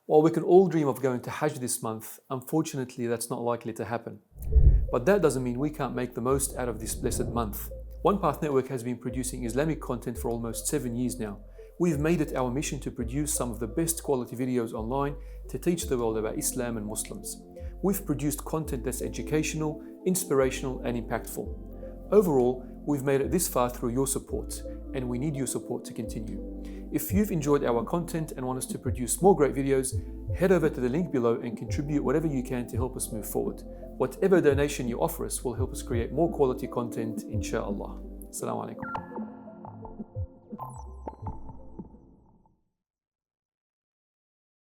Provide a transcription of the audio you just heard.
While we can all dream of going to Hajj this month, unfortunately that's not likely to happen. But that doesn't mean we can't make the most out of this blessed month. OnePath Network has been producing Islamic content for almost 7 years now. We've made it our mission to produce some of the best quality videos online to teach the world about Islam and Muslims. We've produced content that's educational, inspirational and impactful. Overall, we've made it this far through your support, and we need your support to continue. If you've enjoyed our content and want us to produce more great videos, head over to the link below and contribute whatever you can to help us move forward. Whatever donation you offer us will help us create more quality content, inshallah. Assalamu alaikum.